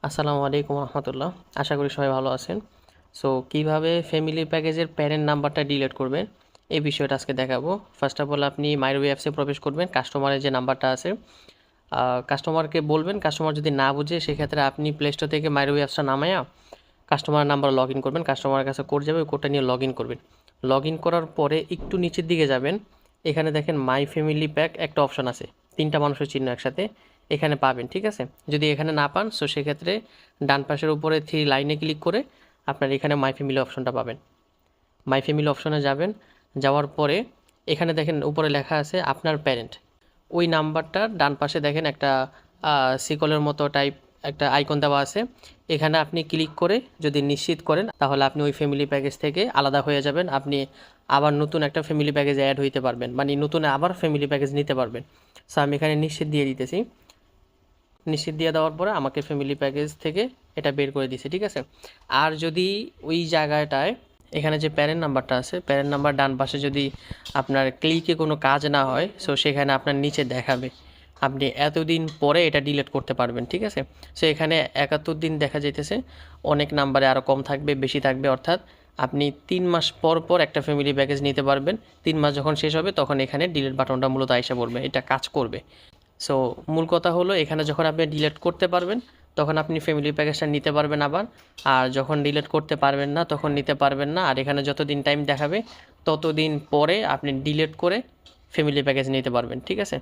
আসসালামু আলাইকুম রহমতুল্লাহ। আশা করি সবাই ভালো আছেন। সো কিভাবে ফ্যামিলি প্যাকেজের প্যারেন্ট নাম্বারটা ডিলিট করবেন এই বিষয়টা আজকে দেখাবো। ফার্স্ট অফ অল আপনি মাইরওয়ে অ্যাপসে প্রবেশ করবেন। কাস্টমারের যে নাম্বারটা আছে কাস্টমারকে বলবেন। কাস্টমার যদি না বুঝে সেক্ষেত্রে আপনি প্লে স্টোর থেকে মাইরওয়ে অ্যাপসটা নামায়া কাস্টমার নাম্বার লগ ইন করবেন। কাস্টমারের কাছে কোড যাবে, ওই কোডটা নিয়ে লগ ইন করবেন। লগ ইন করার পরে একটু নিচের দিকে যাবেন। এখানে দেখেন মাই ফ্যামিলি প্যাক একটা অপশন আছে, 3টা মানুষের চিহ্ন একসাথে এখানে পাবেন। ঠিক আছে, যদি এখানে না পান সো সেক্ষেত্রে ডান পাশের উপরে 3 লাইনে ক্লিক করে আপনার এখানে মাই ফ্যামিলি অপশনটা পাবেন। মাই ফ্যামিলি অপশনে যাবেন। যাওয়ার পরে এখানে দেখেন উপরে লেখা আছে আপনার প্যারেন্ট। ওই নাম্বারটার ডান পাশে দেখেন একটা সিকলের মতো টাইপ একটা আইকন দেওয়া আছে। এখানে আপনি ক্লিক করে যদি নিশ্চিত করেন তাহলে আপনি ওই ফ্যামিলি প্যাকেজ থেকে আলাদা হয়ে যাবেন। আপনি আবার নতুন একটা ফ্যামিলি প্যাকেজে অ্যাড হইতে পারবেন, মানে নতুন আবার ফ্যামিলি প্যাকেজ নিতে পারবেন। সো আমি এখানে নিশ্চিত দিয়ে দিতেছি। নিশ্চিত দিয়ে দেওয়ার পরে আমাকে ফ্যামিলি প্যাকেজ থেকে এটা বের করে দিছে। ঠিক আছে, আর যদি ওই জায়গাটায় এখানে যে প্যারেন্ট নাম্বারটা আছে, প্যারেন্ট নাম্বার ডান পাশে যদি আপনার ক্লিকে কোনো কাজ না হয় সো সেখানে আপনার নিচে দেখাবে আপনি এতদিন পরে এটা ডিলিট করতে পারবেন। ঠিক আছে, সো এখানে 71 দিন দেখা যাইতেছে। অনেক নাম্বারে আরও কম থাকবে, বেশি থাকবে, অর্থাৎ আপনি 3 মাস পর পর একটা ফ্যামিলি প্যাকেজ নিতে পারবেন। 3 মাস যখন শেষ হবে তখন এখানে ডিলিট বাটনটা মূলত আইসা পড়বে, এটা কাজ করবে। সো মূল কথা হলো এখানে যখন আপনি ডিলিট করতে পারবেন তখন আপনি ফ্যামিলি প্যাকেজটা নিতে পারবেন আবার, আর যখন ডিলিট করতে পারবেন না তখন নিতে পারবেন না। আর এখানে যতদিন টাইম দেখাবে ততদিন পরে আপনি ডিলিট করে ফ্যামিলি প্যাকেজ নিতে পারবেন। ঠিক আছে।